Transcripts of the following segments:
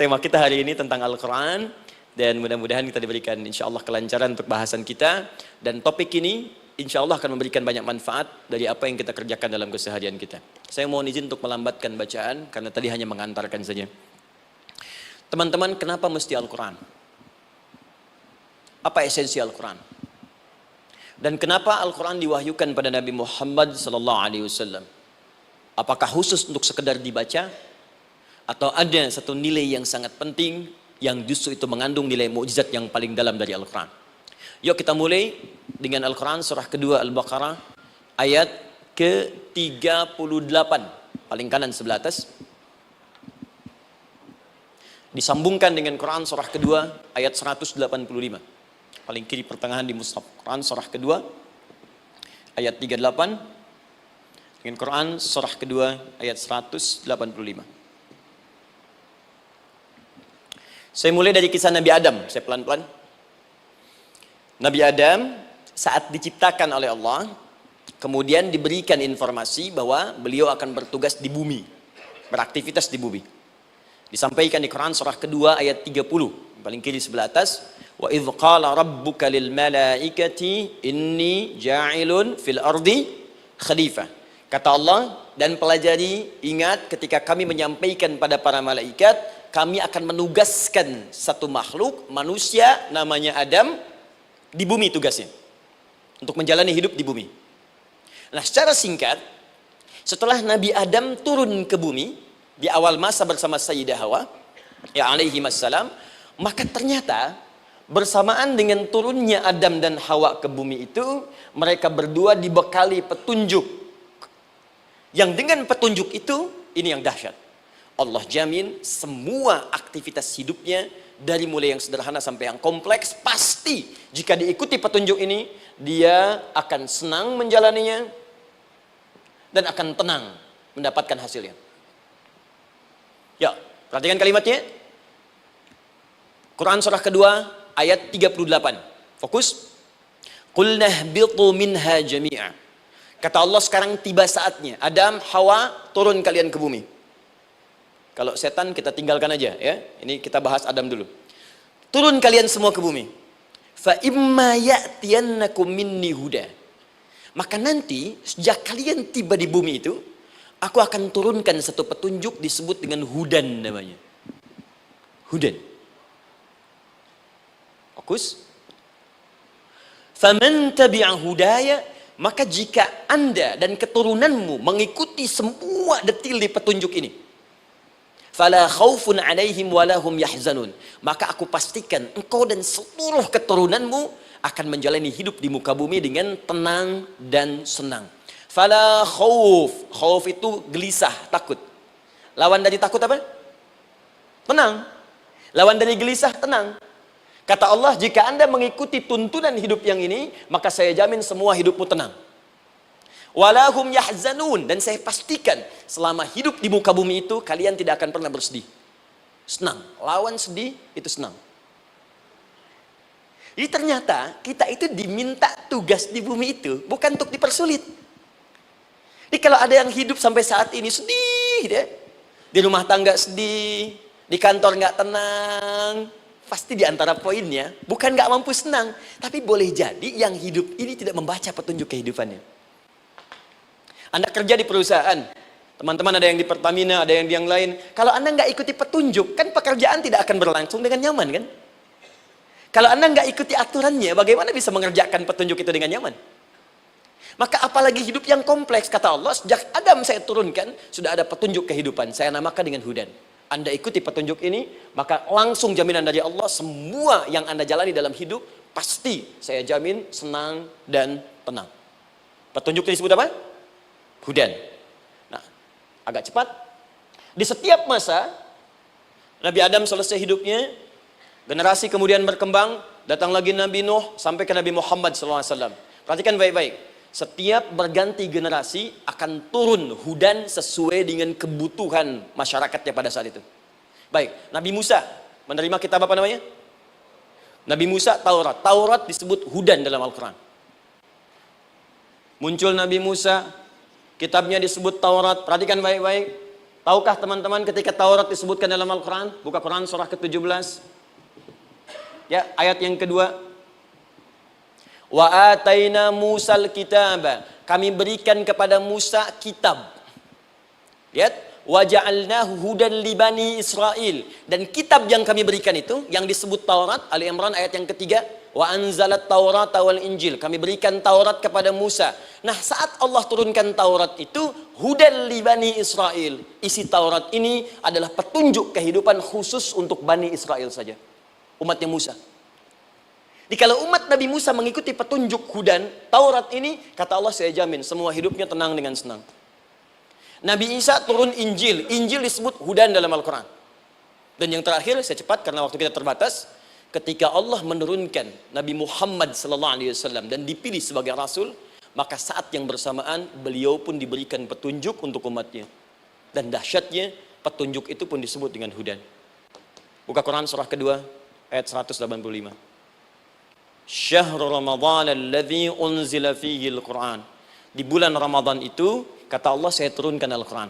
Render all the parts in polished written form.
tema kita hari ini tentang Al-Quran. Dan mudah-mudahan kita diberikan insya Allah kelancaran untuk bahasan kita. Dan topik ini insya Allah akan memberikan banyak manfaat dari apa yang kita kerjakan dalam keseharian kita. Saya mohon izin untuk melambatkan bacaan karena tadi hanya mengantarkan saja. Teman-teman, kenapa mesti Al-Quran? Apa esensi Al-Quran? Dan kenapa Al-Quran diwahyukan pada Nabi Muhammad SAW? Apakah khusus untuk sekedar dibaca? Atau ada satu nilai yang sangat penting yang justru itu mengandung nilai mukjizat yang paling dalam dari Al-Quran? Yuk kita mulai dengan Al-Quran surah kedua Al-Baqarah ayat ke-38, paling kanan sebelah atas. Disambungkan dengan Quran surah kedua ayat 185, paling kiri pertengahan di mushaf. Quran surah kedua ayat 38 dengan Quran surah kedua ayat 185. Saya mulai dari kisah Nabi Adam. Saya pelan-pelan. Nabi Adam saat diciptakan oleh Allah, kemudian diberikan informasi bahwa beliau akan bertugas di bumi, beraktivitas di bumi. Disampaikan di Quran surah kedua ayat 30, paling kiri sebelah atas. Wa idh qala rabbuka lil malaikati inni ja'ilun fil ardi khalifah. Kata Allah, dan pelajari, ingat ketika kami menyampaikan pada para malaikat, kami akan menugaskan satu makhluk, manusia namanya Adam, di bumi tugasnya. Untuk menjalani hidup di bumi. Nah, secara singkat, setelah Nabi Adam turun ke bumi, di awal masa bersama Sayyidah Hawa, ya alaihi wassalam, maka ternyata bersamaan dengan turunnya Adam dan Hawa ke bumi itu, mereka berdua dibekali petunjuk. Yang dengan petunjuk itu, ini yang dahsyat. Allah jamin semua aktivitas hidupnya dari mulai yang sederhana sampai yang kompleks, pasti jika diikuti petunjuk ini dia akan senang menjalaninya dan akan tenang mendapatkan hasilnya. Ya, perhatikan kalimatnya. Quran surah kedua ayat 38. Fokus. Qul nahbitu minha jami'a. Kata Allah, sekarang tiba saatnya. Adam, Hawa, turun kalian ke bumi. Kalau setan kita tinggalkan aja ya. Ini kita bahas Adam dulu. Turun kalian semua ke bumi. Fa imma ya'tiyannakum minni huda. Maka nanti sejak kalian tiba di bumi itu, aku akan turunkan satu petunjuk disebut dengan hudan namanya. Hudan. Fokus. Faman tabi'a hudaya, maka jika Anda dan keturunanmu mengikuti semua detil di petunjuk ini, fala khaufun alaihim walahum yahzanun, maka aku pastikan engkau dan seluruh keturunanmu akan menjalani hidup di muka bumi dengan tenang dan senang. Fala khauf, khauf itu gelisah, takut. Lawan dari takut apa? Tenang. Lawan dari gelisah, tenang. Kata Allah, jika Anda mengikuti tuntunan hidup yang ini, maka saya jamin semua hidupmu tenang. Walahum yahzanun, dan saya pastikan selama hidup di muka bumi itu kalian tidak akan pernah bersedih. Senang. Lawan sedih itu senang. Jadi ternyata kita itu diminta tugas di bumi itu bukan untuk dipersulit. Jadi kalau ada yang hidup sampai saat ini sedih deh, di rumah tangga sedih, di kantor nggak tenang, pasti di antara poinnya bukan nggak mampu senang, tapi boleh jadi yang hidup ini tidak membaca petunjuk kehidupannya. Anda kerja di perusahaan, teman-teman ada yang di Pertamina, ada yang di yang lain. Kalau Anda nggak ikuti petunjuk, kan pekerjaan tidak akan berlangsung dengan nyaman kan? Kalau Anda nggak ikuti aturannya, bagaimana bisa mengerjakan petunjuk itu dengan nyaman? Maka apalagi hidup yang kompleks, kata Allah, sejak Adam saya turunkan, sudah ada petunjuk kehidupan, saya namakan dengan hudan. Anda ikuti petunjuk ini, maka langsung jaminan dari Allah, semua yang Anda jalani dalam hidup, pasti saya jamin senang dan tenang. Petunjuk ini disebut apa? Hudan. Nah, agak cepat. Di setiap masa, Nabi Adam selesai hidupnya, generasi kemudian berkembang, datang lagi Nabi Nuh, sampai ke Nabi Muhammad SAW. Perhatikan baik-baik. Setiap berganti generasi akan turun hudan sesuai dengan kebutuhan masyarakatnya pada saat itu. Baik, Nabi Musa menerima kitab apa namanya? Nabi Musa Taurat. Taurat disebut hudan dalam Al-Quran. Muncul Nabi Musa, kitabnya disebut Taurat. Perhatikan baik-baik. Tahukah teman-teman ketika Taurat disebutkan dalam Al-Quran? Buka Quran surah ke-17. Ya, ayat yang kedua. Wa ataina Musal kitaba. Kami berikan kepada Musa kitab. Lihat. Wa ja'alnahu hudan li bani Israel. Dan kitab yang kami berikan itu, yang disebut Taurat, Ali Imran ayat yang ketiga. Wa anzalat Taurata wal Injil. Kami berikan Taurat kepada Musa. Nah, saat Allah turunkan Taurat itu, hudan li bani Israel. Isi Taurat ini adalah petunjuk kehidupan khusus untuk Bani Israel saja. Umatnya Musa. Jadi kalau umat Nabi Musa mengikuti petunjuk hudan, Taurat ini, kata Allah, saya jamin semua hidupnya tenang dengan senang. Nabi Isa turun Injil. Injil disebut hudan dalam Al-Quran. Dan yang terakhir, saya cepat karena waktu kita terbatas. Ketika Allah menurunkan Nabi Muhammad SAW dan dipilih sebagai Rasul, maka saat yang bersamaan beliau pun diberikan petunjuk untuk umatnya. Dan dahsyatnya, petunjuk itu pun disebut dengan hudan. Buka Quran surah kedua, ayat 185. Syahrul Ramadan alladzi unzila fihi al-Quran. Di bulan Ramadan itu, kata Allah, saya turunkan Al-Quran.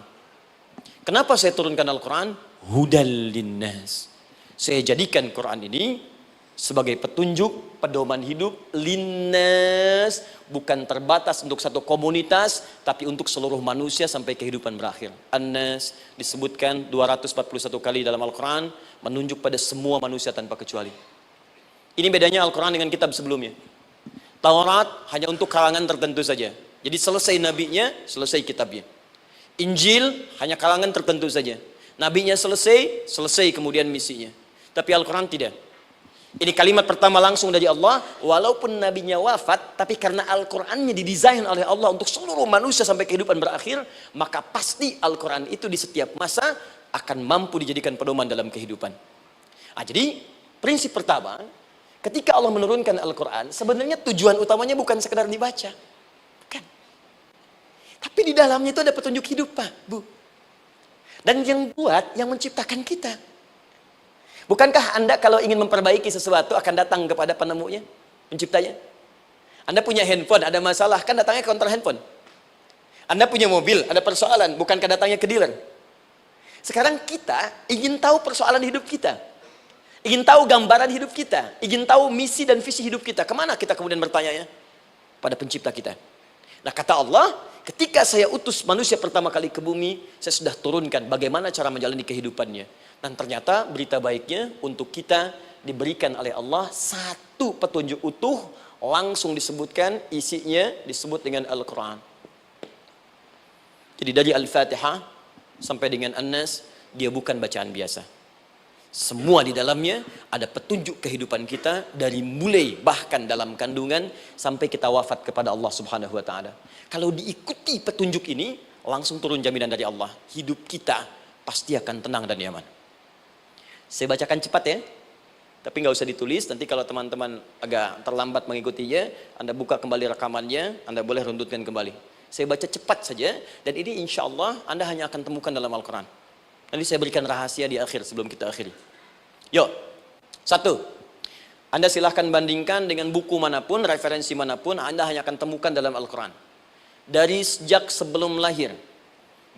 Kenapa saya turunkan Al-Quran? Hudal linnas. Saya jadikan Quran ini sebagai petunjuk, pedoman hidup linnas, bukan terbatas untuk satu komunitas, tapi untuk seluruh manusia sampai kehidupan berakhir. An-Nas disebutkan 241 kali dalam Al-Quran, menunjuk pada semua manusia tanpa kecuali. Ini bedanya Al-Quran dengan kitab sebelumnya. Taurat hanya untuk kalangan tertentu saja. Jadi selesai nabinya, selesai kitabnya. Injil hanya kalangan tertentu saja. Nabinya selesai, selesai kemudian misinya. Tapi Al-Quran tidak. Ini kalimat pertama langsung dari Allah. Walaupun nabinya wafat, tapi karena Al-Qurannya didesain oleh Allah untuk seluruh manusia sampai kehidupan berakhir, maka pasti Al-Quran itu di setiap masa akan mampu dijadikan pedoman dalam kehidupan. Jadi prinsip pertama, ketika Allah menurunkan Al-Quran, sebenarnya tujuan utamanya bukan sekedar dibaca. Tapi di dalamnya itu ada petunjuk hidup, Pak, Bu. Dan yang buat, yang menciptakan kita. Bukankah Anda kalau ingin memperbaiki sesuatu akan datang kepada penemunya, penciptanya? Anda punya handphone, ada masalah, kan datangnya ke counter handphone. Anda punya mobil, ada persoalan, bukankah datangnya ke dealer? Sekarang kita ingin tahu persoalan hidup kita. Ingin tahu gambaran hidup kita. Ingin tahu misi dan visi hidup kita. Kemana kita kemudian bertanya? Pada pencipta kita. Nah, kata Allah, ketika saya utus manusia pertama kali ke bumi, saya sudah turunkan bagaimana cara menjalani kehidupannya. Dan ternyata berita baiknya untuk kita diberikan oleh Allah satu petunjuk utuh, langsung disebutkan, isinya disebut dengan Al-Quran. Jadi dari Al-Fatihah sampai dengan An-Nas, dia bukan bacaan biasa. Semua di dalamnya ada petunjuk kehidupan kita dari mulai bahkan dalam kandungan sampai kita wafat kepada Allah Subhanahu wa taala. Kalau diikuti petunjuk ini, langsung turun jaminan dari Allah. Hidup kita pasti akan tenang dan nyaman. Saya bacakan cepat ya. Tapi nggak usah ditulis, nanti kalau teman-teman agak terlambat mengikutinya, Anda buka kembali rekamannya, Anda boleh runtutkan kembali. Saya baca cepat saja, dan ini insya Allah Anda hanya akan temukan dalam Al-Quran. Nanti saya berikan rahasia di akhir sebelum kita akhiri. Yuk, satu, Anda silahkan bandingkan dengan buku manapun, referensi manapun, Anda hanya akan temukan dalam Al-Quran. Dari sejak sebelum lahir,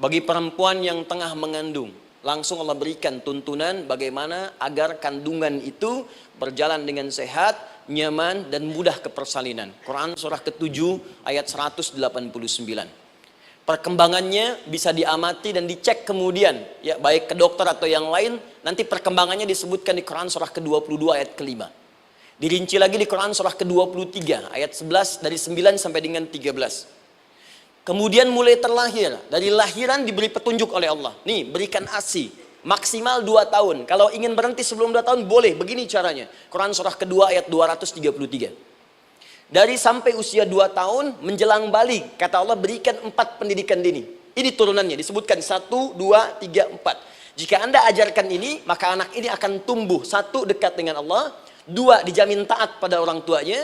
bagi perempuan yang tengah mengandung, langsung Allah berikan tuntunan bagaimana agar kandungan itu berjalan dengan sehat, nyaman, dan mudah ke persalinan. Quran surah ke-7 ayat 189. Perkembangannya bisa diamati dan dicek kemudian, ya baik ke dokter atau yang lain. Nanti perkembangannya disebutkan di Quran surah ke-22 ayat ke-5. Dirinci lagi di Quran surah ke-23 ayat 11 dari 9 sampai dengan 13. Kemudian mulai terlahir, dari lahiran diberi petunjuk oleh Allah. Nih, berikan ASI maksimal 2 tahun. Kalau ingin berhenti sebelum 2 tahun boleh, begini caranya. Quran surah kedua ayat 233. Dari sampai usia 2 tahun menjelang balik, kata Allah berikan 4 pendidikan dini. Ini turunannya, disebutkan 1, 2, 3, 4. Jika Anda ajarkan ini, maka anak ini akan tumbuh. 1, dekat dengan Allah. 2, dijamin taat pada orang tuanya.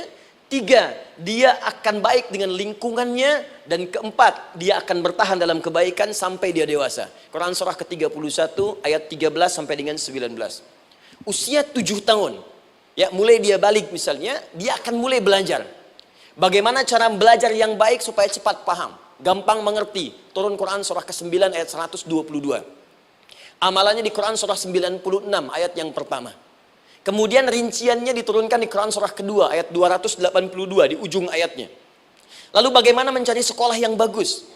3, dia akan baik dengan lingkungannya. Dan 4, dia akan bertahan dalam kebaikan sampai dia dewasa. Quran surah ke-31 ayat 13 sampai dengan 19. Usia 7 tahun, ya mulai dia balik misalnya, dia akan mulai belajar. Bagaimana cara belajar yang baik supaya cepat paham, gampang mengerti. Turun Quran surah ke-9 ayat 122. Amalannya di Quran surah 96 ayat yang pertama. Kemudian rinciannya diturunkan di Quran surah kedua ayat 282 di ujung ayatnya. Lalu bagaimana mencari sekolah yang bagus,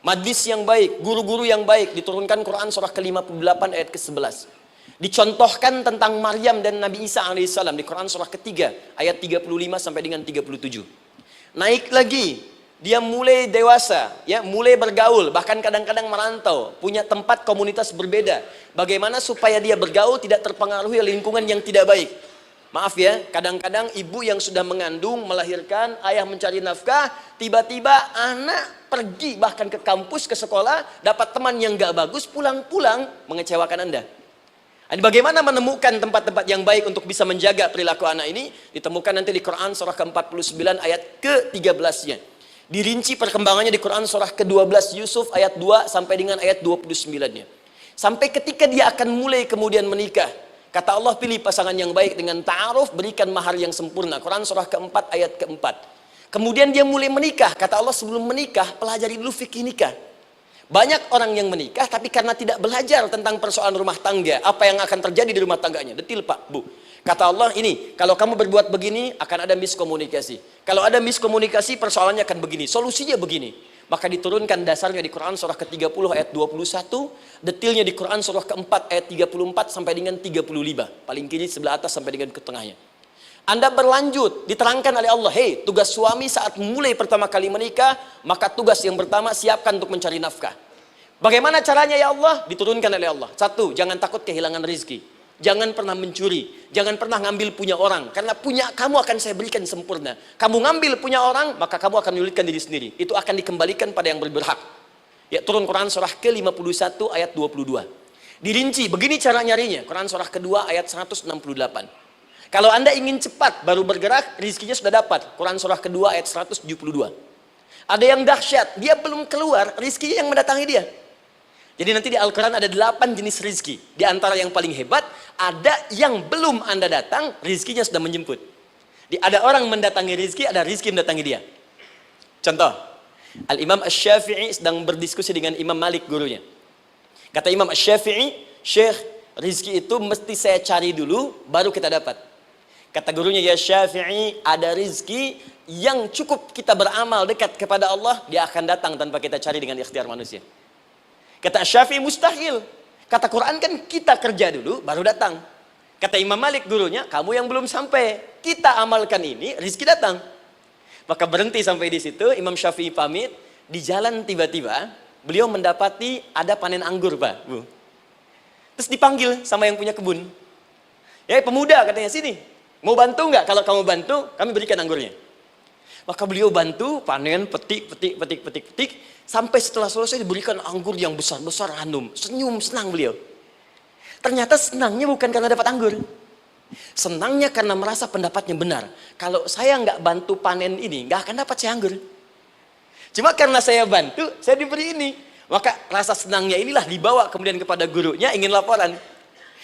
majlis yang baik, guru-guru yang baik, diturunkan Quran surah ke-58 ayat ke-11. Dicontohkan tentang Maryam dan Nabi Isa alaihissalam di Quran surah ketiga ayat 35 sampai dengan 37. Naik lagi, dia mulai dewasa, ya, mulai bergaul, bahkan kadang-kadang merantau, punya tempat komunitas berbeda. Bagaimana supaya dia bergaul tidak terpengaruhi lingkungan yang tidak baik. Maaf ya, kadang-kadang ibu yang sudah mengandung, melahirkan, ayah mencari nafkah, tiba-tiba anak pergi bahkan ke kampus, ke sekolah, dapat teman yang gak bagus, pulang-pulang mengecewakan Anda. Bagaimana menemukan tempat-tempat yang baik untuk bisa menjaga perilaku anak ini? Ditemukan nanti di Quran surah ke-49 ayat ke-13-nya. Dirinci perkembangannya di Quran surah ke-12 Yusuf ayat 2 sampai dengan ayat 29-nya. Sampai ketika dia akan mulai kemudian menikah. Kata Allah, pilih pasangan yang baik dengan ta'aruf, berikan mahar yang sempurna. Quran surah ke-4 ayat ke-4. Kemudian dia mulai menikah. Kata Allah, sebelum menikah, pelajari dulu fikih nikah. Banyak orang yang menikah tapi karena tidak belajar tentang persoalan rumah tangga, apa yang akan terjadi di rumah tangganya. Detil Pak, Bu. Kata Allah, ini kalau kamu berbuat begini akan ada miskomunikasi. Kalau ada miskomunikasi persoalannya akan begini, solusinya begini. Maka diturunkan dasarnya di Quran surah ke-30 ayat 21, detilnya di Quran surah ke-4 ayat 34 sampai dengan 35. Paling kiri sebelah atas sampai dengan ke tengahnya. Anda berlanjut, diterangkan oleh Allah, hei, tugas suami saat mulai pertama kali menikah, maka tugas yang pertama siapkan untuk mencari nafkah. Bagaimana caranya ya Allah? Diturunkan oleh Allah. Satu, jangan takut kehilangan rezeki. Jangan pernah mencuri, jangan pernah ngambil punya orang, karena punya kamu akan saya berikan sempurna. Kamu ngambil punya orang, maka kamu akan menyulitkan diri sendiri. Itu akan dikembalikan pada yang berhak. Ya, turun Quran surah ke-51 ayat 22. Dirinci, begini cara nyarinya. Quran surah kedua ayat 168. Kalau Anda ingin cepat baru bergerak, rizkinya sudah dapat. Quran surah kedua ayat 172. Ada yang dahsyat, dia belum keluar, rizkinya yang mendatangi dia. Jadi nanti di Al-Quran ada 8 jenis rizki. Di antara yang paling hebat, ada yang belum Anda datang, rizkinya sudah menjemput. Ada orang mendatangi rizki, ada rizki mendatangi dia. Contoh, Al-Imam Asy-Syafi'i sedang berdiskusi dengan Imam Malik gurunya. Kata Imam Asy-Syafi'i, Syekh, rizki itu mesti saya cari dulu, baru kita dapat. Kata gurunya, ya Syafi'i, ada rizki yang cukup kita beramal dekat kepada Allah, dia akan datang tanpa kita cari dengan ikhtiar manusia. Kata Syafi'i, mustahil. Kata Quran kan kita kerja dulu, baru datang. Kata Imam Malik gurunya, kamu yang belum sampai, kita amalkan ini, rizki datang. Maka berhenti sampai di situ, Imam Syafi'i pamit, di jalan tiba-tiba, beliau mendapati ada panen anggur, Pak, Bu. Terus dipanggil sama yang punya kebun. Ya pemuda katanya, sini. Mau bantu nggak? Kalau kamu bantu, kami berikan anggurnya. Maka beliau bantu, panen, petik. Sampai setelah selesai diberikan anggur yang besar-besar, hanum. Senyum, senang beliau. Ternyata senangnya bukan karena dapat anggur. Senangnya karena merasa pendapatnya benar. Kalau saya nggak bantu panen ini, nggak akan dapat saya anggur. Cuma karena saya bantu, saya diberi ini. Maka rasa senangnya inilah dibawa kemudian kepada gurunya, ingin laporan.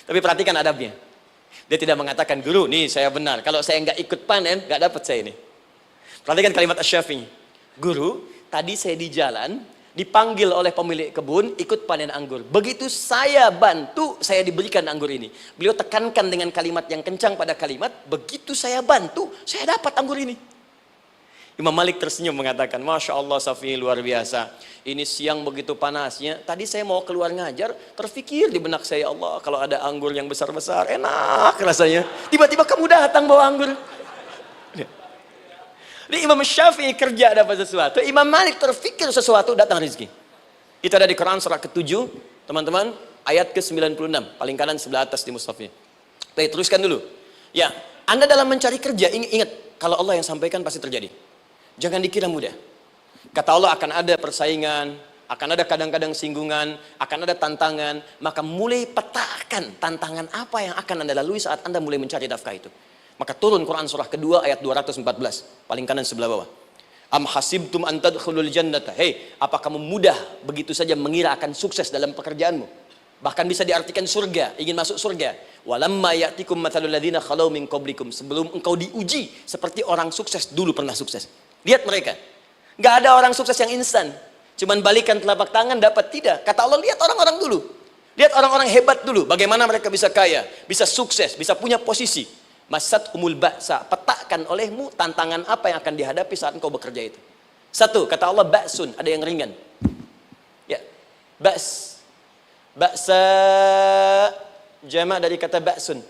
Tapi perhatikan adabnya. Dia tidak mengatakan, guru, nih saya benar. Kalau saya nggak ikut panen, nggak dapat saya ini. Perhatikan kalimat Asy-Syafi'i. Guru, tadi saya di jalan, dipanggil oleh pemilik kebun, ikut panen anggur. Begitu saya bantu, saya diberikan anggur ini. Beliau tekankan dengan kalimat yang kencang pada kalimat, begitu saya bantu, saya dapat anggur ini. Imam Malik tersenyum mengatakan, Masya Allah Syafi'i luar biasa. Ini siang begitu panasnya. Tadi saya mau keluar ngajar, terfikir di benak saya, Allah kalau ada anggur yang besar-besar, enak rasanya. Tiba-tiba kamu datang bawa anggur. Jadi Imam Syafi'i kerja dapat sesuatu, Imam Malik terfikir sesuatu, datang rezeki. Itu ada di Quran surah ke-7, teman-teman, ayat ke-96, paling kanan sebelah atas di mushafnya. Baik, teruskan dulu. Ya, Anda dalam mencari kerja, ingat, kalau Allah yang sampaikan pasti terjadi. Jangan dikira mudah. Kata Allah akan ada persaingan, akan ada kadang-kadang singgungan, akan ada tantangan. Maka mulai petakan tantangan apa yang akan Anda lalui saat Anda mulai mencari nafkah itu. Maka turun Quran surah kedua ayat 214, paling kanan sebelah bawah. Am hasibtum an tadkhulul jannata. Hei, apa kamu mudah begitu saja mengira akan sukses dalam pekerjaanmu? Bahkan bisa diartikan surga, ingin masuk surga. Walamma ya'tikum mathalul ladzina khalau min qablikum. Sebelum engkau diuji seperti orang sukses dulu pernah sukses. Lihat mereka. Gak ada orang sukses yang instan. Cuman balikan telapak tangan dapat, tidak. Kata Allah, lihat orang-orang dulu. Lihat orang-orang hebat dulu, bagaimana mereka bisa kaya, bisa sukses, bisa punya posisi. Masat umul ba'sa, petakan olehmu tantangan apa yang akan dihadapi saat engkau bekerja itu. Satu, kata Allah ba'sun, ada yang ringan. Ya, ba's. Ba'sa, jama' dari kata ba'sun.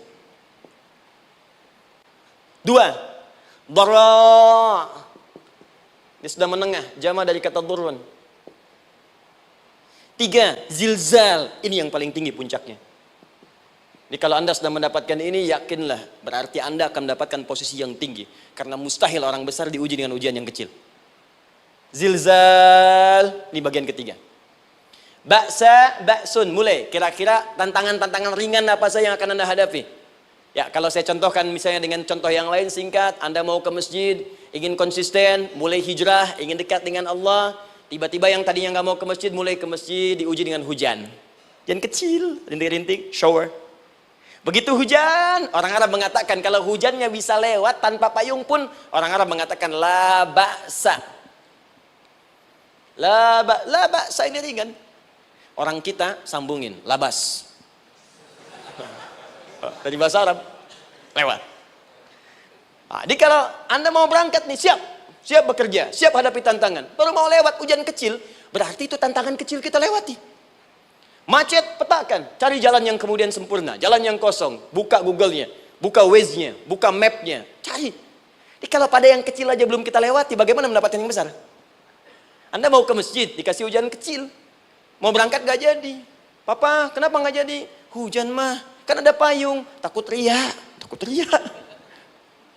Dua, dara. Dia sudah menengah, jama' dari kata durun. Tiga, zilzal. Ini yang paling tinggi puncaknya. Jadi kalau Anda sudah mendapatkan ini, yakinlah. Berarti Anda akan mendapatkan posisi yang tinggi. Karena mustahil orang besar diuji dengan ujian yang kecil. Zilzal. Ini bagian ketiga. Ba'sa, ba'sun. Mulai. Kira-kira tantangan-tantangan ringan apa saja yang akan Anda hadapi? Ya, kalau saya contohkan misalnya dengan contoh yang lain singkat. Anda mau ke masjid, ingin konsisten, mulai hijrah, ingin dekat dengan Allah. Tiba-tiba yang tadinya nggak mau ke masjid, mulai ke masjid, diuji dengan hujan. Hujan kecil, rintik-rintik, shower. Begitu hujan, orang Arab mengatakan kalau hujannya bisa lewat tanpa payung pun, orang Arab mengatakan la ba'sa. La ba'sa ini ringan. Orang kita sambungin, labas. Dari bahasa Arab, lewat. Nah, jadi kalau Anda mau berangkat nih, siap bekerja, siap hadapi tantangan. Baru mau lewat hujan kecil, berarti itu tantangan kecil kita lewati. Macet, petakan, cari jalan yang kemudian sempurna, jalan yang kosong, buka Google-nya, buka Waze-nya, buka map-nya, cari. Jadi kalau pada yang kecil aja belum kita lewati, bagaimana mendapatkan yang besar? Anda mau ke masjid, dikasih hujan kecil, mau berangkat gak jadi. Papa, kenapa gak jadi? Hujan mah, kan ada payung, takut riak.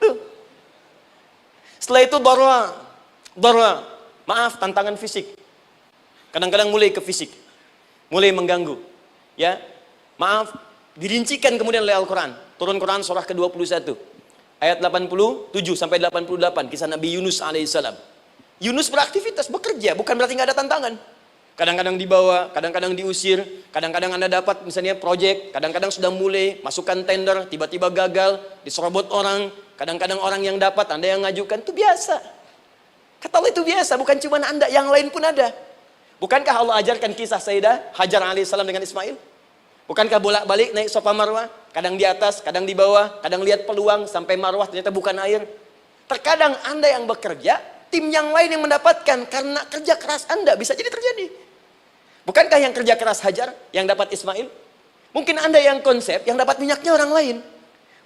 Tuh. Setelah itu darwa, maaf, tantangan fisik. Kadang-kadang mulai ke fisik, mulai mengganggu. Ya, maaf, dirincikan kemudian oleh Al-Quran. Turun Quran surah ke-21, ayat 87 sampai 88, kisah Nabi Yunus alaihissalam. Yunus beraktivitas, bekerja, bukan berarti nggak ada tantangan. Kadang-kadang dibawa, kadang-kadang diusir, kadang-kadang Anda dapat misalnya proyek, kadang-kadang sudah mulai masukkan tender, tiba-tiba gagal, diserobot orang. Kadang-kadang orang yang dapat, Anda yang ngajukan, itu biasa. Kata Allah itu biasa, bukan cuma Anda, yang lain pun ada. Bukankah Allah ajarkan kisah Sayyidah Hajar alaihissalam dengan Ismail? Bukankah bolak-balik naik Safa Marwah, kadang di atas, kadang di bawah, kadang lihat peluang, sampai Marwah ternyata bukan air. Terkadang Anda yang bekerja, tim yang lain yang mendapatkan, karena kerja keras Anda, bisa jadi terjadi. Bukankah yang kerja keras Hajar, yang dapat Ismail? Mungkin Anda yang konsep, yang dapat minyaknya orang lain.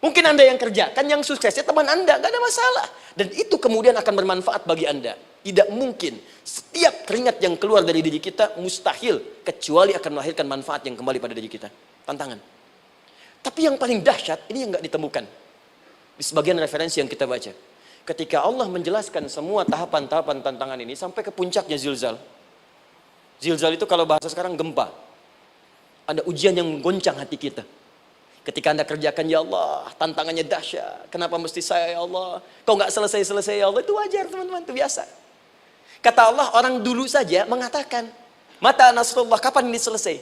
Mungkin Anda yang kerja, kan yang suksesnya teman Anda, gak ada masalah. Dan itu kemudian akan bermanfaat bagi Anda. Tidak mungkin setiap keringat yang keluar dari diri kita mustahil, kecuali akan melahirkan manfaat yang kembali pada diri kita. Tantangan. Tapi yang paling dahsyat, ini yang gak ditemukan. Di sebagian referensi yang kita baca. Ketika Allah menjelaskan semua tahapan-tahapan tantangan ini, sampai ke puncaknya zilzal. Zilzal itu kalau bahasa sekarang gempa. Ada ujian yang menggoncang hati kita. Ketika Anda kerjakan, ya Allah, tantangannya dahsyat. Kenapa mesti saya, ya Allah? Kau nggak selesai-selesai, ya Allah. Itu wajar, teman-teman. Itu biasa. Kata Allah, orang dulu saja mengatakan, mata nasrullah, kapan ini selesai?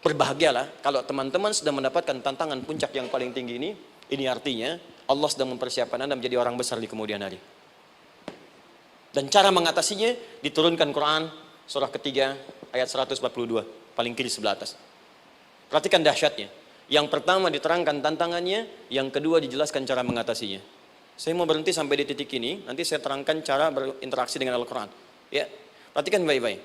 Berbahagialah kalau teman-teman sudah mendapatkan tantangan puncak yang paling tinggi ini. Ini artinya, Allah sedang mempersiapkan Anda menjadi orang besar di kemudian hari. Dan cara mengatasinya, diturunkan Quran, surah ketiga, ayat 142. Paling kiri sebelah atas. Perhatikan dahsyatnya. Yang pertama diterangkan tantangannya, yang kedua dijelaskan cara mengatasinya. Saya mau berhenti sampai di titik ini, nanti saya terangkan cara berinteraksi dengan Al-Quran. Ya, perhatikan baik-baik.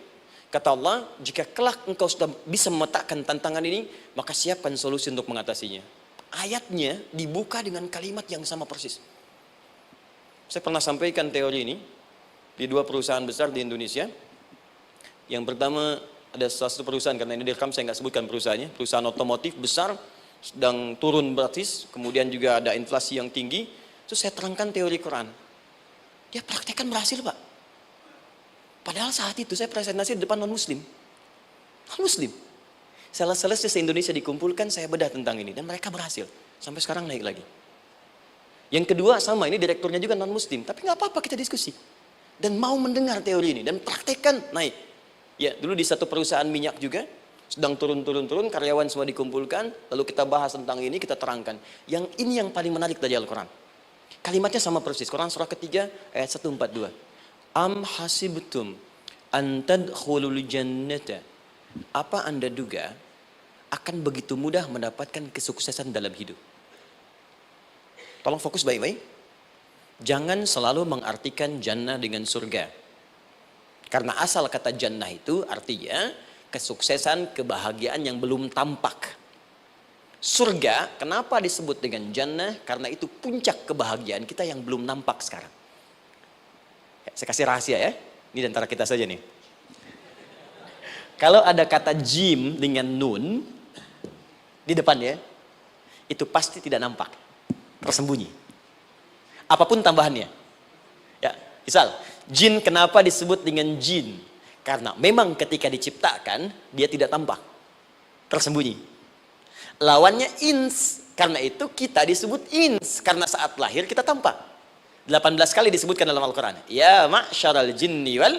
Kata Allah, jika kelak engkau sudah bisa memetakan tantangan ini, maka siapkan solusi untuk mengatasinya. Ayatnya dibuka dengan kalimat yang sama persis. Saya pernah sampaikan teori ini di dua perusahaan besar di Indonesia. Yang pertama, ada salah satu perusahaan, karena ini direkam saya nggak sebutkan perusahaannya, perusahaan otomotif besar, sedang turun gratis, kemudian juga ada inflasi yang tinggi. Terus saya terangkan teori Quran. Dia praktekkan berhasil, Pak. Padahal saat itu saya presentasi di depan non-muslim. Non-muslim. Sales-sales se-Indonesia dikumpulkan, saya bedah tentang ini. Dan mereka berhasil. Sampai sekarang naik lagi. Yang kedua sama, ini direkturnya juga non-muslim. Tapi nggak apa-apa, kita diskusi. Dan mau mendengar teori ini. Dan praktekkan, naik. Ya, dulu di satu perusahaan minyak juga. Sedang turun-turun, karyawan semua dikumpulkan. Lalu kita bahas tentang ini, kita terangkan. Yang ini yang paling menarik dari Al-Quran. Kalimatnya sama persis. Quran surah ketiga, ayat 142. Am hasibtum an tadkhulul jannata. Apa Anda duga akan begitu mudah mendapatkan kesuksesan dalam hidup. Tolong fokus baik-baik. Jangan selalu mengartikan jannah dengan surga. Karena asal kata jannah itu artinya kesuksesan, kebahagiaan yang belum tampak. Surga, kenapa disebut dengan jannah? Karena itu puncak kebahagiaan kita yang belum nampak sekarang. Saya kasih rahasia ya. Ini antara kita saja nih. Kalau ada kata jim dengan nun di depannya, itu pasti tidak nampak, tersembunyi. Apapun tambahannya. Ya, misal, jin kenapa disebut dengan jin? Karena memang ketika diciptakan, dia tidak tampak, tersembunyi. Lawannya ins, karena itu kita disebut ins, karena saat lahir kita tampak. 18 kali disebutkan dalam Al-Quran. Ya ma'syaral jinni wal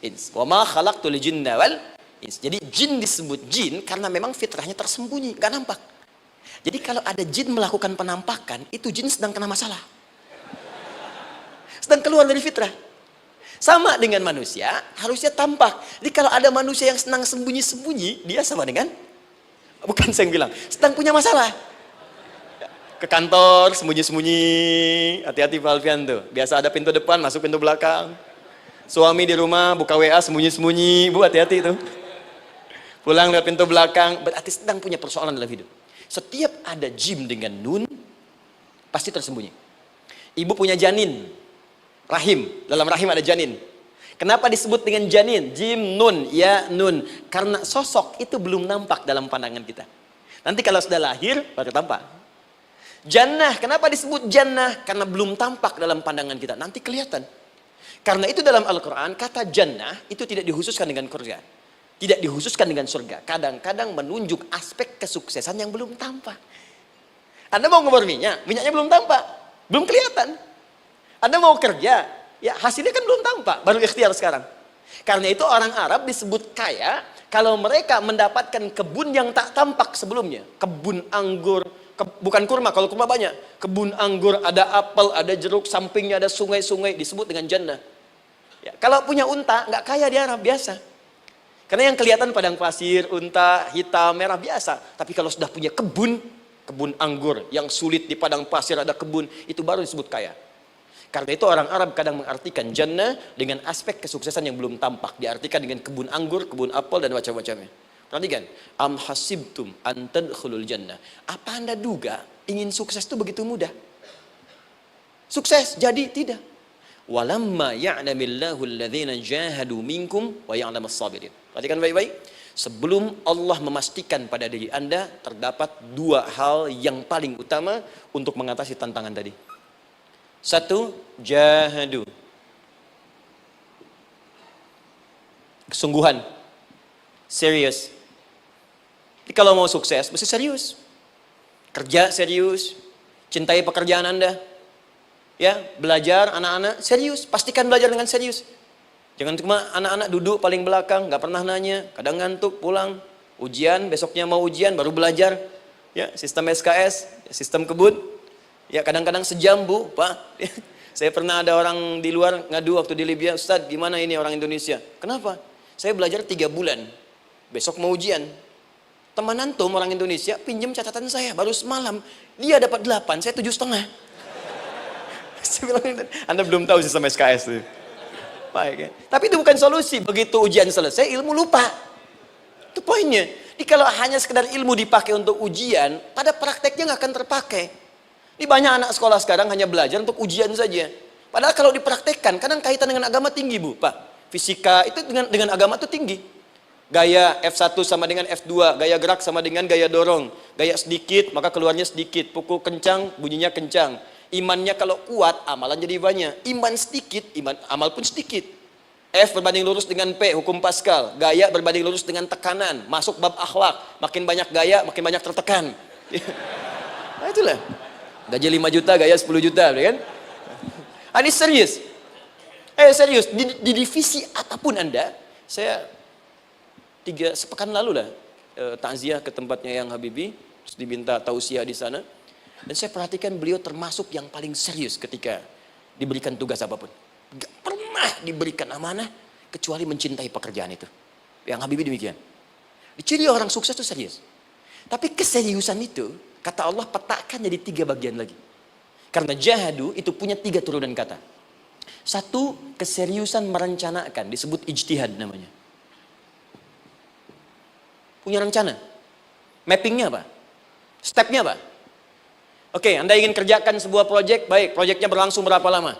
ins, wa ma khalaqtul jinna wal ins. Jadi jin disebut jin karena memang fitrahnya tersembunyi, nggak nampak. Jadi kalau ada jin melakukan penampakan, itu jin sedang kena masalah. Sedang keluar dari fitrah. Sama dengan manusia, harusnya tampak. Jadi kalau ada manusia yang senang sembunyi-sembunyi, dia sama dengan, bukan saya yang bilang, sedang punya masalah. Ke kantor, sembunyi-sembunyi, hati-hati Pak Alfian tuh. Biasa ada pintu depan, masuk pintu belakang. Suami di rumah, buka WA, sembunyi-sembunyi, Bu hati-hati tuh. Pulang lewat pintu belakang, berarti sedang punya persoalan dalam hidup. Setiap ada jim dengan nun, pasti tersembunyi. Ibu punya janin, rahim, dalam rahim ada janin. Kenapa disebut dengan janin? Jim, nun, ya, nun. Karena sosok itu belum nampak dalam pandangan kita. Nanti kalau sudah lahir, baru tampak. Jannah, kenapa disebut jannah? Karena belum tampak dalam pandangan kita. Nanti kelihatan. Karena itu dalam Al-Quran, kata jannah itu tidak dikhususkan dengan surga. Tidak dikhususkan dengan surga. Kadang-kadang menunjuk aspek kesuksesan yang belum tampak. Anda mau ngebor minyak, minyaknya belum tampak. Belum kelihatan. Anda mau kerja, ya hasilnya kan belum tampak, baru ikhtiar sekarang. Karena itu orang Arab disebut kaya kalau mereka mendapatkan kebun yang tak tampak sebelumnya. Kebun anggur, bukan kurma, kalau kurma banyak. Kebun anggur, ada apel, ada jeruk, sampingnya ada sungai-sungai, disebut dengan jannah. Ya, kalau punya unta, nggak kaya di Arab, biasa. Karena yang kelihatan padang pasir, unta, hitam, merah, biasa. Tapi kalau sudah punya kebun anggur, yang sulit di padang pasir ada kebun, itu baru disebut kaya. Karena itu orang Arab kadang mengartikan jannah dengan aspek kesuksesan yang belum tampak. Diartikan dengan kebun anggur, kebun apel, dan macam-macamnya. Perhatikan. Am hasibtum an tadkhulul jannah. Apa Anda duga ingin sukses itu begitu mudah? Sukses jadi tidak. Walamma ya'lamillahu alladhina jahadu minkum wa ya'lamas sabirin. Perhatikan baik-baik. Sebelum Allah memastikan pada diri Anda terdapat dua hal yang paling utama untuk mengatasi tantangan tadi. Satu, jahadu. Kesungguhan. Serius. Jadi kalau mau sukses, mesti serius. Kerja serius. Cintai pekerjaan Anda. Ya, belajar anak-anak serius. Pastikan belajar dengan serius. Jangan cuma anak-anak duduk paling belakang, nggak pernah nanya, kadang ngantuk, pulang. Ujian, besoknya mau ujian, baru belajar. Ya, sistem SKS, sistem kebut. Ya kadang-kadang sejam Bu, Pak. Saya pernah ada orang di luar ngadu waktu di Libya, Ustadz gimana ini orang Indonesia? Kenapa? Saya belajar 3 bulan, besok mau ujian. Teman antum orang Indonesia pinjam catatan saya, baru semalam. Dia dapat 8, saya 7,5. Saya bilang, Anda belum tahu sistem SKS tuh. Baik ya. Tapi itu bukan solusi, begitu ujian selesai ilmu lupa. Itu poinnya. Jadi kalau hanya sekedar ilmu dipakai untuk ujian, pada prakteknya nggak akan terpakai. Ini banyak anak sekolah sekarang hanya belajar untuk ujian saja. Padahal kalau dipraktekkan, kadang kaitan dengan agama tinggi Bu, Pak. Fisika itu dengan agama itu tinggi. Gaya F1 sama dengan F2, gaya gerak sama dengan gaya dorong. Gaya sedikit, maka keluarnya sedikit. Pukul kencang, bunyinya kencang. Imannya kalau kuat, amalan jadi banyak. Iman sedikit, amal pun sedikit. F berbanding lurus dengan P, hukum Pascal. Gaya berbanding lurus dengan tekanan. Masuk bab akhlak. Makin banyak gaya, makin banyak tertekan. Nah itulah. Gaji 5 juta, gaya 10 juta, kan? Ini serius. Serius. Di divisi apapun Anda, saya 3 sepekan lalu lah takziah ke tempatnya yang Habibie, terus diminta tausiah di sana. Dan saya perhatikan beliau termasuk yang paling serius ketika diberikan tugas apapun. Gak pernah diberikan amanah kecuali mencintai pekerjaan itu. Yang Habibie demikian. Ciri orang sukses itu serius. Tapi keseriusan itu, kata Allah petakan jadi 3 bagian lagi. Karena jahadu itu punya 3 turunan kata. 1, keseriusan merencanakan, disebut ijtihad namanya. Punya rencana. Mappingnya apa? Stepnya apa? Oke, Anda ingin kerjakan sebuah proyek, baik, proyeknya berlangsung berapa lama?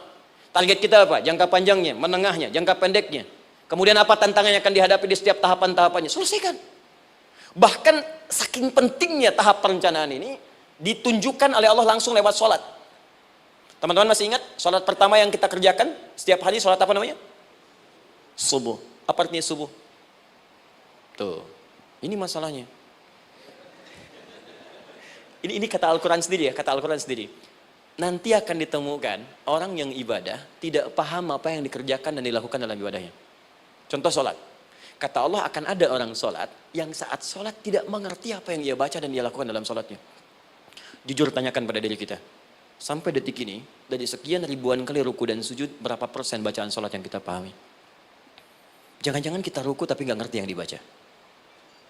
Target kita apa? Jangka panjangnya, menengahnya, jangka pendeknya. Kemudian apa tantangan yang akan dihadapi di setiap tahapan-tahapannya? Selesaikan. Bahkan saking pentingnya tahap perencanaan ini, ditunjukkan oleh Allah langsung lewat sholat. Teman-teman masih ingat sholat pertama yang kita kerjakan setiap hari, sholat apa namanya? Subuh. Apa artinya subuh? Tuh, ini masalahnya. Ini kata Al-Quran sendiri ya, kata Al-Quran sendiri. Nanti akan ditemukan orang yang ibadah tidak paham apa yang dikerjakan dan dilakukan dalam ibadahnya. Contoh sholat. Kata Allah akan ada orang sholat yang saat sholat tidak mengerti apa yang ia baca dan dia lakukan dalam sholatnya. Jujur tanyakan pada diri kita. Sampai detik ini, dari sekian ribuan kali ruku dan sujud, berapa persen bacaan sholat yang kita pahami? Jangan-jangan kita ruku tapi nggak ngerti yang dibaca.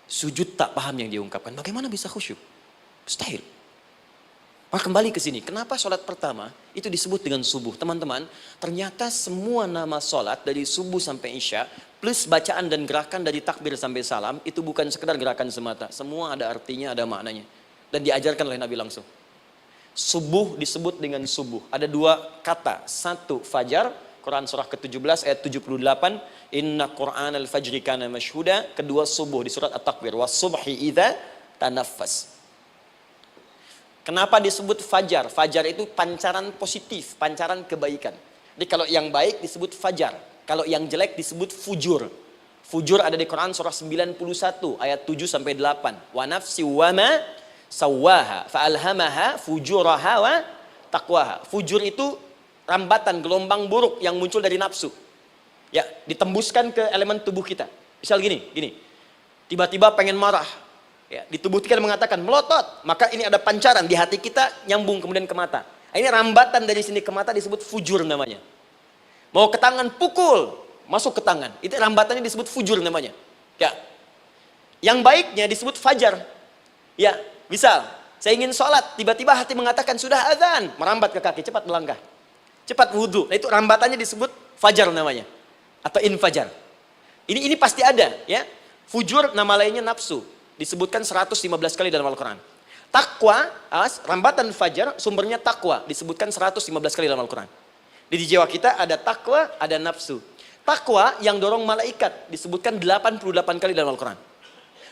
Sujud tak paham yang diungkapkan. Bagaimana bisa khusyuk? Mustahil. Maka kembali ke sini. Kenapa sholat pertama itu disebut dengan subuh? Teman-teman, ternyata semua nama sholat dari subuh sampai isya, plus bacaan dan gerakan dari takbir sampai salam, itu bukan sekedar gerakan semata. Semua ada artinya, ada maknanya. Dan diajarkan oleh Nabi langsung. Subuh disebut dengan subuh. Ada 2 kata. 1, fajar. Quran surah ke-17 ayat 78. Inna Qur'an al-fajri kana mashhuda. Kedua, subuh di surat At-Takwir. Was-subhi idza tanaffas. Kenapa disebut fajar? Fajar itu pancaran positif, pancaran kebaikan. Jadi kalau yang baik disebut fajar. Kalau yang jelek disebut fujur. Fujur ada di Quran surah 91 ayat 7 sampai 8. Wa nafsi wa ma sawwaha fa'alhamaha fujuraha wa taqwaha. Fujur itu rambatan, gelombang buruk yang muncul dari nafsu. Ya, ditembuskan ke elemen tubuh kita. Misal gini. Tiba-tiba pengen marah. Ya, di tubuh kita mengatakan melotot, maka ini ada pancaran di hati kita nyambung kemudian ke mata. Ini rambatan dari sini ke mata disebut fujur namanya. Mau ke tangan pukul, masuk ke tangan. Itu rambatannya disebut fujur namanya. Ya. Yang baiknya disebut fajar. Ya, misal saya ingin sholat, tiba-tiba hati mengatakan sudah azan, merambat ke kaki, cepat melangkah. Cepat wudhu. Nah, itu rambatannya disebut fajar namanya. Atau infajar. Ini pasti ada, ya. Fujur nama lainnya nafsu. Disebutkan 115 kali dalam Al-Quran. Takwa, rambatan fajar, sumbernya takwa. Disebutkan 115 kali dalam Al-Quran. Di jiwa kita ada takwa, ada nafsu. Takwa yang dorong malaikat, disebutkan 88 kali dalam Al-Quran.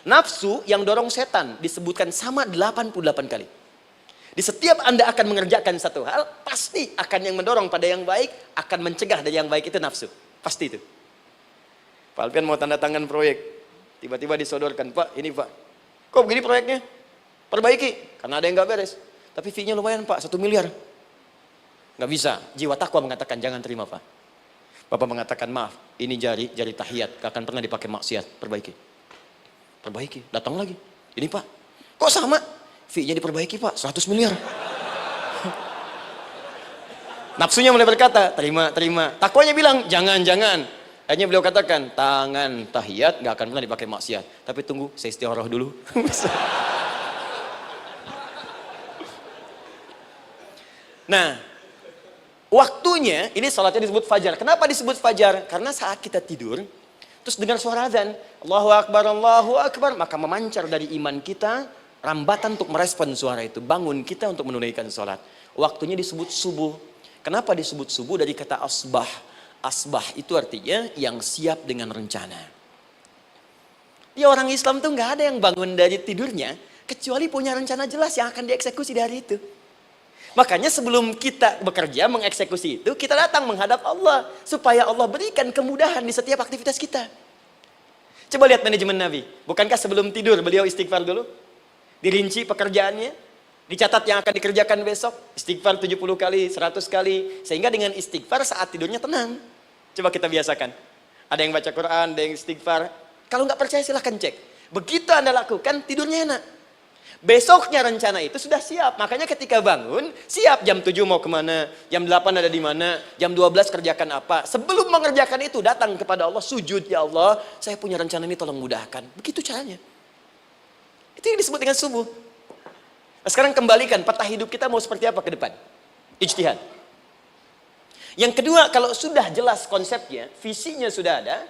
Nafsu yang dorong setan, disebutkan sama 88 kali. Di setiap Anda akan mengerjakan satu hal, pasti akan yang mendorong pada yang baik, akan mencegah dari yang baik itu nafsu. Pasti itu. Pak Alfian mau tanda tangan proyek. Tiba-tiba disodorkan, Pak, ini Pak. Kok begini proyeknya? Perbaiki, karena ada yang nggak beres. Tapi fee-nya lumayan Pak, 1 miliar. Nggak bisa, jiwa takwa mengatakan jangan terima Pak. Bapak mengatakan maaf, ini jari tahiyat, gak akan pernah dipakai maksiat, perbaiki, datang lagi. Ini Pak, kok sama? Fee-nya diperbaiki Pak, 100 miliar. Nafsunya mulai berkata, terima. Takwanya bilang, jangan. Akhirnya beliau katakan, tangan tahiyat gak akan pernah dipakai maksiat. Tapi tunggu, saya istighfarah dulu. Nah, waktunya, ini salatnya disebut fajar. Kenapa disebut fajar? Karena saat kita tidur, terus dengar suara azan, Allahu Akbar, maka memancar dari iman kita, rambatan untuk merespon suara itu. Bangun kita untuk menunaikan salat. Waktunya disebut subuh. Kenapa disebut subuh? Dari kata asbah. Asbah itu artinya yang siap dengan rencana. Ya, orang Islam tuh nggak ada yang bangun dari tidurnya kecuali punya rencana jelas yang akan dieksekusi di hari itu. Makanya sebelum kita bekerja mengeksekusi itu, kita datang menghadap Allah supaya Allah berikan kemudahan di setiap aktivitas kita. Coba lihat manajemen Nabi. Bukankah sebelum tidur beliau istighfar dulu? Dirinci pekerjaannya, dicatat yang akan dikerjakan besok, istighfar 70 kali, 100 kali, sehingga dengan istighfar saat tidurnya tenang. Coba kita biasakan. Ada yang baca Quran, ada yang istighfar. Kalau nggak percaya silahkan cek. Begitu Anda lakukan, tidurnya enak. Besoknya rencana itu sudah siap. Makanya ketika bangun, siap jam 7 mau kemana, jam 8 ada di mana, jam 12 kerjakan apa. Sebelum mengerjakan itu, datang kepada Allah, sujud, ya Allah, saya punya rencana ini tolong mudahkan. Begitu caranya. Itu Itu yang disebut dengan subuh. Nah, sekarang kembalikan peta hidup kita mau seperti apa ke depan. Ijtihad. Yang kedua, kalau sudah jelas konsepnya, visinya sudah ada,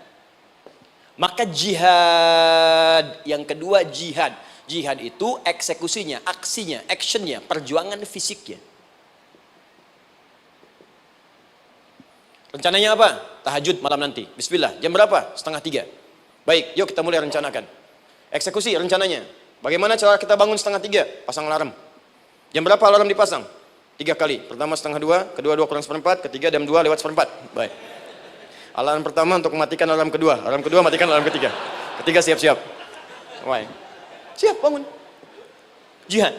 maka jihad. Yang kedua jihad. Jihad itu eksekusinya, aksinya, actionnya, perjuangan fisiknya. Rencananya apa? Tahajud malam nanti. Bismillah. Jam berapa? 2:30. Baik, yuk kita mulai rencanakan. Eksekusi rencananya. Bagaimana cara kita bangun 2:30? Pasang alarm. Jam berapa alarm dipasang? 3 kali. Pertama 1:30, kedua 2 kurang 1/4, ketiga jam 2 lewat 1/4. Baik. Alarm pertama untuk mematikan alarm kedua. Alarm kedua matikan alarm ketiga. Ketiga siap-siap. Baik. Siap, bangun. Jihad.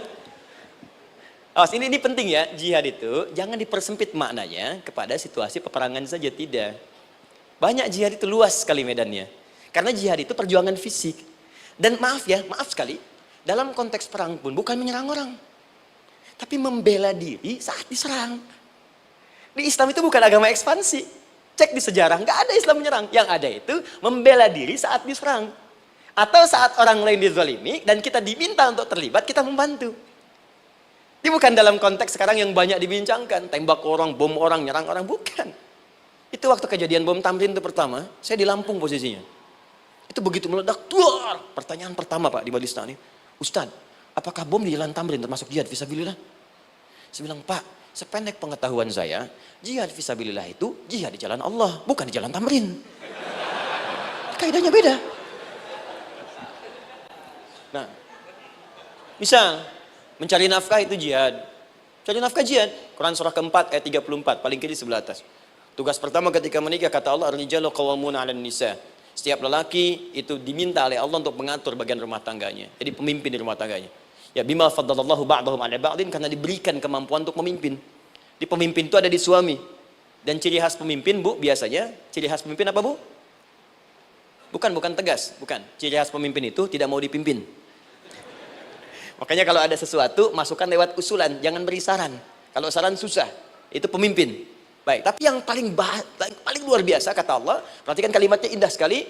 Awas, ini penting ya, jihad itu jangan dipersempit maknanya kepada situasi peperangan saja, tidak. Banyak jihad itu luas sekali medannya. Karena jihad itu perjuangan fisik. Dan maaf sekali, dalam konteks perang pun bukan menyerang orang. Tapi membela diri saat diserang. Di Islam itu bukan agama ekspansi. Cek di sejarah, nggak ada Islam menyerang. Yang ada itu membela diri saat diserang. Atau saat orang lain dizalimi dan kita diminta untuk terlibat, kita membantu. Ini bukan dalam konteks sekarang yang banyak dibincangkan. Tembak orang, bom orang, nyerang orang. Bukan. Itu waktu kejadian bom Tamrin itu pertama, saya di Lampung posisinya. Itu begitu meledak, tuar. Pertanyaan pertama Pak di Balista ini, Ustadz, apakah bom di Jalan Tamrin termasuk jihad fisabilillah? Saya bilang, Pak, sependek pengetahuan saya, jihad fisabilillah itu jihad di jalan Allah, bukan di Jalan Tamrin. Kaidahnya beda. Nah, misal mencari nafkah itu jihad. Cari nafkah jihad. Quran surah keempat ayat 34, paling kiri sebelah atas. Tugas pertama ketika menikah kata Allah, ar-rijalu qawwamuna 'alan nisa. Setiap lelaki itu diminta oleh Allah untuk mengatur bagian rumah tangganya. Jadi pemimpin di rumah tangganya. Ya bima faddalallahu ba'dahum 'ala ba'din, karena diberikan kemampuan untuk memimpin. Di pemimpin itu ada di suami. Dan ciri khas pemimpin, Bu, biasanya ciri khas pemimpin apa, Bu? Bukan tegas, bukan. Ciri khas pemimpin itu tidak mau dipimpin. Makanya kalau ada sesuatu, masukkan lewat usulan, jangan beri saran. Kalau saran susah, itu pemimpin. Baik, tapi yang paling luar biasa kata Allah, perhatikan kalimatnya indah sekali.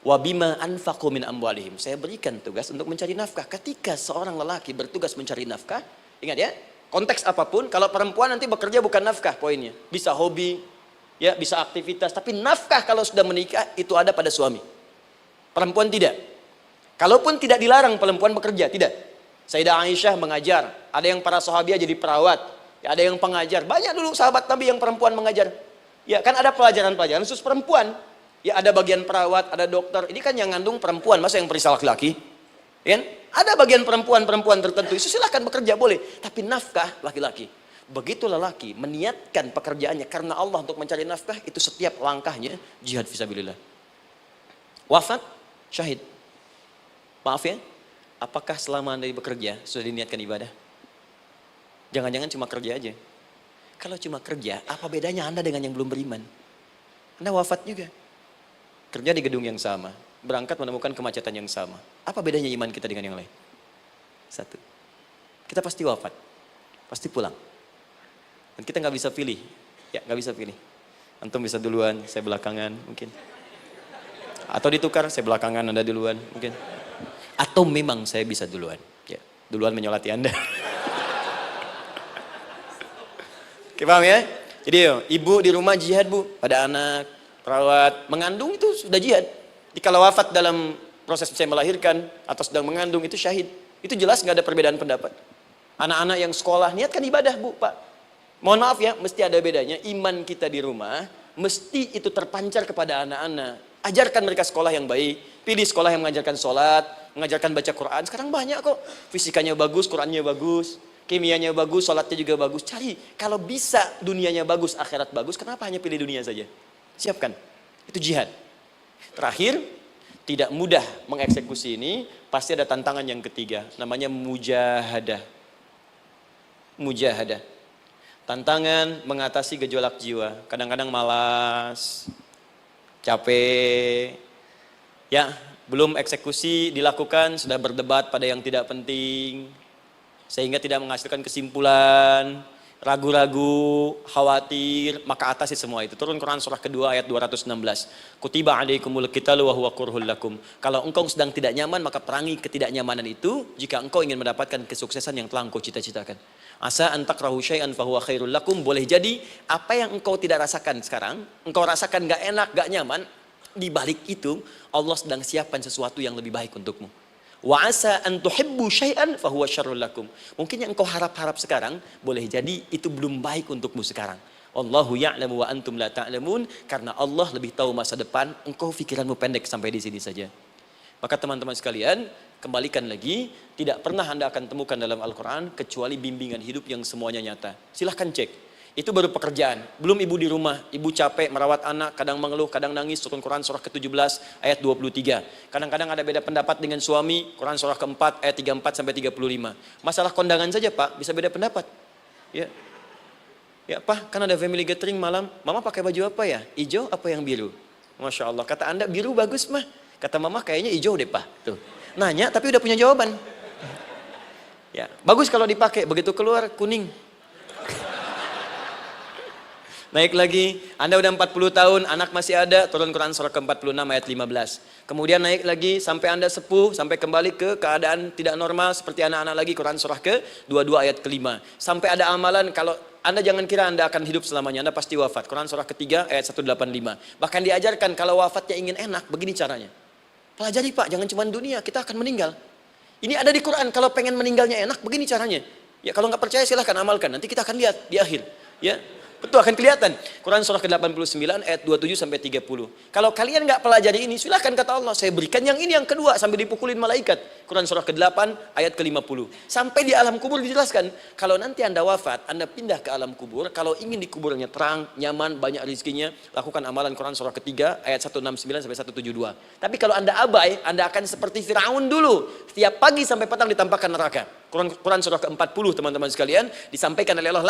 Wa bima anfaqu min amwalihim. Saya berikan tugas untuk mencari nafkah. Ketika seorang lelaki bertugas mencari nafkah, ingat ya, konteks apapun, kalau perempuan nanti bekerja bukan nafkah poinnya. Bisa hobi, ya, bisa aktivitas, tapi nafkah kalau sudah menikah itu ada pada suami. Perempuan tidak. Kalaupun tidak dilarang perempuan bekerja, tidak. Sayyidah Aisyah mengajar, ada yang para sahabiah jadi perawat, ya, ada yang pengajar. Banyak dulu sahabat Nabi yang perempuan mengajar. Ya, kan ada pelajaran-pelajaran khusus perempuan. Ya, ada bagian perawat, ada dokter. Ini kan yang ngandung perempuan, masa yang perisa laki-laki? Ya, ada bagian perempuan tertentu. Itu silahkan bekerja boleh, tapi nafkah laki-laki. Begitu lelaki meniatkan pekerjaannya karena Allah untuk mencari nafkah, itu setiap langkahnya jihad fisabilillah. Wafat, syahid. Maaf ya, apakah selama Anda bekerja sudah diniatkan ibadah? Jangan-jangan cuma kerja aja. Kalau cuma kerja, apa bedanya Anda dengan yang belum beriman? Anda wafat juga. Kerja di gedung yang sama, berangkat menemukan kemacetan yang sama. Apa bedanya iman kita dengan yang lain? Satu, kita pasti wafat, pasti pulang. Dan kita nggak bisa pilih, ya nggak bisa pilih. Antum bisa duluan, saya belakangan mungkin. Atau ditukar, saya belakangan, Anda duluan mungkin. Atau memang saya bisa duluan, ya duluan menyolati Anda. Oke, paham ya? Jadi ibu di rumah jihad, Bu, pada anak, perawat, mengandung itu sudah jihad. Jadi kalau wafat dalam proses saya melahirkan atau sedang mengandung itu syahid. Itu jelas nggak ada perbedaan pendapat. Anak-anak yang sekolah niatkan ibadah, Bu, Pak. Mohon maaf ya, mesti ada bedanya. Iman kita di rumah mesti itu terpancar kepada anak-anak. Ajarkan mereka sekolah yang baik. Pilih sekolah yang mengajarkan sholat, mengajarkan baca Quran. Sekarang banyak kok. Fisikanya bagus, Qurannya bagus, kimianya bagus, sholatnya juga bagus. Cari. Kalau bisa dunianya bagus, akhirat bagus, kenapa hanya pilih dunia saja? Siapkan. Itu jihad. Terakhir, tidak mudah mengeksekusi ini, pasti ada tantangan yang ketiga, namanya mujahadah. Mujahadah. Tantangan mengatasi gejolak jiwa. Kadang-kadang malas, capek, ya belum eksekusi dilakukan, sudah berdebat pada yang tidak penting, sehingga tidak menghasilkan kesimpulan. ragu-ragu, khawatir, maka atasi semua itu. Turun Quran surah kedua ayat 216. Kutiba alaikumul qitalu wa huwa kurhul lakum. Kalau engkau sedang tidak nyaman, maka perangi ketidaknyamanan itu jika engkau ingin mendapatkan kesuksesan yang telah engkau cita-citakan. Asa an takrahu syai'an fa huwa khairul lakum. Boleh jadi apa yang engkau tidak rasakan sekarang, engkau rasakan gak enak, gak nyaman, di balik itu Allah sedang siapkan sesuatu yang lebih baik untukmu. Wa asa an tuhibbu syai'an fa huwa syarrul lakum. Mungkin yang engkau harap-harap sekarang boleh jadi itu belum baik untukmu sekarang. Allahu ya'lamu wa antum la ta'lamun. Karena Allah lebih tahu masa depan, engkau pikiranmu pendek sampai di sini saja. Maka teman-teman sekalian, kembalikan lagi, tidak pernah Anda akan temukan dalam Al-Quran kecuali bimbingan hidup yang semuanya nyata. Silahkan cek. Itu baru pekerjaan. Belum ibu di rumah, ibu capek merawat anak, kadang mengeluh, kadang nangis. Turun Quran surah ke-17 ayat 23. Kadang-kadang ada beda pendapat dengan suami, Quran surah ke-4 ayat 34 sampai 35. Masalah kondangan saja Pak, bisa beda pendapat. Ya. Ya Pak, kan ada family gathering malam, Mama pakai baju apa ya? Hijau apa yang biru? Masya Allah, kata Anda biru bagus mah. Kata Mama kayaknya hijau deh Pak. Tuh. Nanya tapi udah punya jawaban. Ya, bagus kalau dipakai, begitu keluar kuning. Naik lagi, Anda udah 40 tahun, anak masih ada, turun Quran surah ke-46 ayat 15. Kemudian naik lagi sampai Anda sepuh, sampai kembali ke keadaan tidak normal seperti anak-anak lagi, Quran surah ke-22 ayat ke-5. Sampai ada amalan, kalau Anda jangan kira Anda akan hidup selamanya, Anda pasti wafat. Quran surah ke-3 ayat 185. Bahkan diajarkan kalau wafatnya ingin enak, begini caranya. Pelajari Pak, jangan cuma dunia, kita akan meninggal. Ini ada di Quran, kalau pengen meninggalnya enak, begini caranya. Ya kalau nggak percaya silahkan amalkan, nanti kita akan lihat di akhir. Ya. Betul, akan kelihatan. Quran surah ke-89 ayat 27 sampai 30. Kalau kalian nggak pelajari ini, silahkan kata Allah, saya berikan yang ini yang kedua sambil dipukulin malaikat. Quran surah ke-8 ayat ke-50. Sampai di alam kubur dijelaskan, kalau nanti Anda wafat, Anda pindah ke alam kubur, kalau ingin di kuburnya terang, nyaman, banyak rezekinya, lakukan amalan Quran surah ke-3 ayat 169 sampai 172. Tapi kalau Anda abai, Anda akan seperti Firaun dulu. Setiap pagi sampai petang ditampakkan neraka. Quran surah ke-40 teman-teman sekalian disampaikan oleh Allah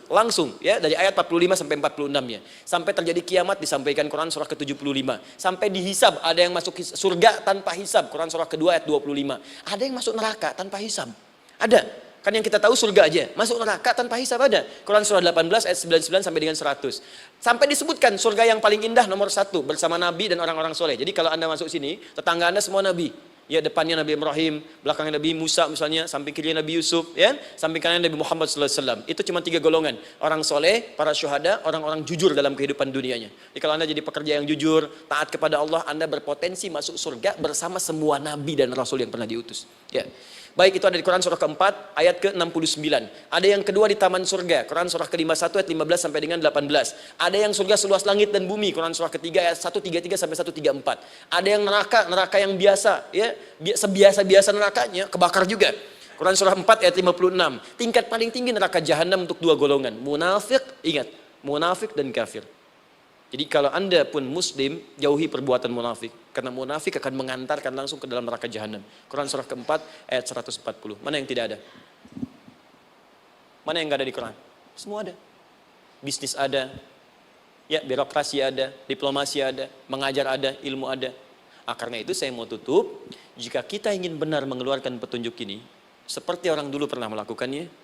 langsung ya dari ayat 45 sampai 46 ya. Sampai terjadi kiamat disampaikan Quran surah ke-75. Sampai dihisab, ada yang masuk surga tanpa hisab, Quran surah kedua ayat 25. Ada yang masuk neraka tanpa hisab. Ada. Kan yang kita tahu surga aja, masuk neraka tanpa hisab ada. Quran surah 18 ayat 99 sampai dengan 100. Sampai disebutkan surga yang paling indah nomor 1 bersama Nabi dan orang-orang soleh. Jadi kalau Anda masuk sini, tetangga Anda semua Nabi. Ya, depannya Nabi Ibrahim, belakangnya Nabi Musa misalnya, samping kirinya Nabi Yusuf, ya, samping kanan Nabi Muhammad SAW. Itu cuma 3 golongan, orang soleh, para syuhada, orang-orang jujur dalam kehidupan dunianya. Jadi kalau Anda jadi pekerja yang jujur, taat kepada Allah, Anda berpotensi masuk surga bersama semua Nabi dan Rasul yang pernah diutus. Ya. Baik, itu ada di Quran surah ke-4 ayat ke-69. Ada yang kedua di taman surga, Quran surah ke-51 ayat 15 sampai dengan 18. Ada yang surga seluas langit dan bumi, Quran surah ke-3 ayat 133 sampai 134. Ada yang neraka yang biasa, ya, sebiasa-biasa nerakanya kebakar juga. Quran surah 4 ayat 56. Tingkat paling tinggi neraka jahanam untuk 2 golongan, munafik, ingat, munafik dan kafir. Jadi kalau Anda pun muslim, jauhi perbuatan munafik. Karena munafik akan mengantarkan langsung ke dalam neraka jahanam. Quran surah ke-4 ayat 140. Mana yang tidak ada? Mana yang nggak ada di Quran? Semua ada. Bisnis ada, ya, birokrasi ada, diplomasi ada, mengajar ada, ilmu ada. Karena itu saya mau tutup, jika kita ingin benar mengeluarkan petunjuk ini, seperti orang dulu pernah melakukannya,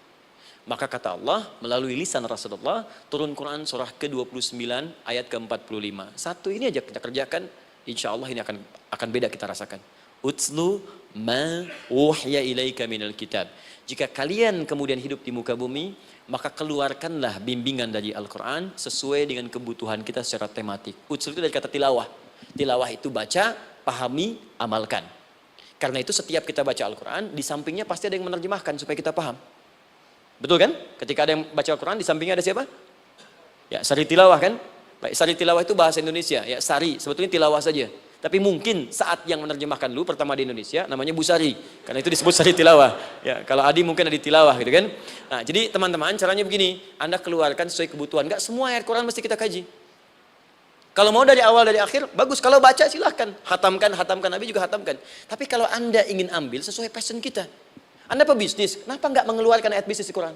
maka kata Allah melalui lisan Rasulullah, turun Quran surah ke-29 ayat ke-45. Satu ini aja kita kerjakan, insya Allah ini akan beda kita rasakan. Utslu ma uhya ilaika minal kitab. Jika kalian kemudian hidup di muka bumi, maka keluarkanlah bimbingan dari Al-Quran sesuai dengan kebutuhan kita secara tematik. Utslu itu dari kata tilawah. Tilawah itu baca, pahami, amalkan. Karena itu setiap kita baca Al-Quran, di sampingnya pasti ada yang menerjemahkan supaya kita paham. Betul kan? Ketika ada yang baca Al-Quran, di sampingnya ada siapa? Ya, sari tilawah kan? Baik, sari tilawah itu bahasa Indonesia. Ya, sari, sebetulnya tilawah saja. Tapi mungkin saat yang menerjemahkan dulu pertama di Indonesia, namanya Bu Sari. Karena itu disebut sari tilawah. Ya, kalau Adi mungkin ada tilawah gitu kan? Nah, jadi teman-teman, caranya begini. Anda keluarkan sesuai kebutuhan. Enggak semua ayat Quran mesti kita kaji. Kalau mau dari awal dari akhir, bagus. Kalau baca silahkan. Hatamkan, Nabi juga hatamkan. Tapi kalau Anda ingin ambil sesuai passion kita. Anda pebisnis, kenapa nggak mengeluarkan ayat bisnis di Quran?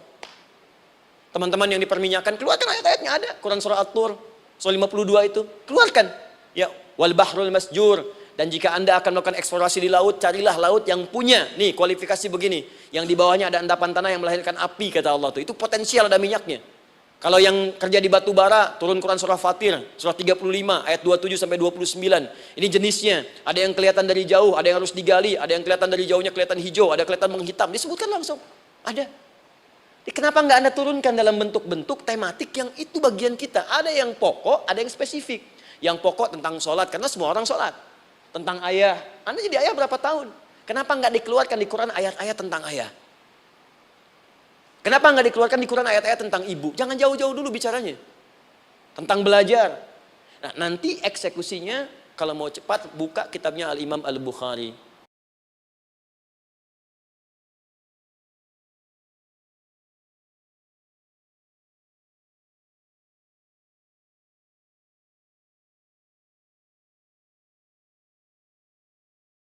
Teman-teman yang diperminyakan, keluarkan ayat-ayatnya ada. Quran surah At-Tur, surah 52 itu, keluarkan. Ya, wal bahrul masjur, Dan jika Anda akan melakukan eksplorasi di laut, carilah laut yang punya, nih kualifikasi begini. Yang di bawahnya ada endapan tanah yang melahirkan api, kata Allah tuh. Itu potensial ada minyaknya. Kalau yang kerja di batu bara, turun Quran surah Fatir, surah 35, ayat 27 sampai 29. Ini jenisnya. Ada yang kelihatan dari jauh, ada yang harus digali, ada yang kelihatan dari jauhnya kelihatan hijau, ada kelihatan menghitam. Disebutkan langsung. Ada. Kenapa nggak Anda turunkan dalam bentuk-bentuk tematik yang itu bagian kita? Ada yang pokok, ada yang spesifik. Yang pokok tentang sholat, karena semua orang sholat. Tentang ayah. Anda jadi ayah berapa tahun? Kenapa nggak dikeluarkan di Quran ayat-ayat tentang ayah? Kenapa nggak dikeluarkan di Quran ayat-ayat tentang ibu? Jangan jauh-jauh dulu bicaranya. Tentang belajar. Nah, nanti eksekusinya, kalau mau cepat, buka kitabnya Al-Imam Al-Bukhari.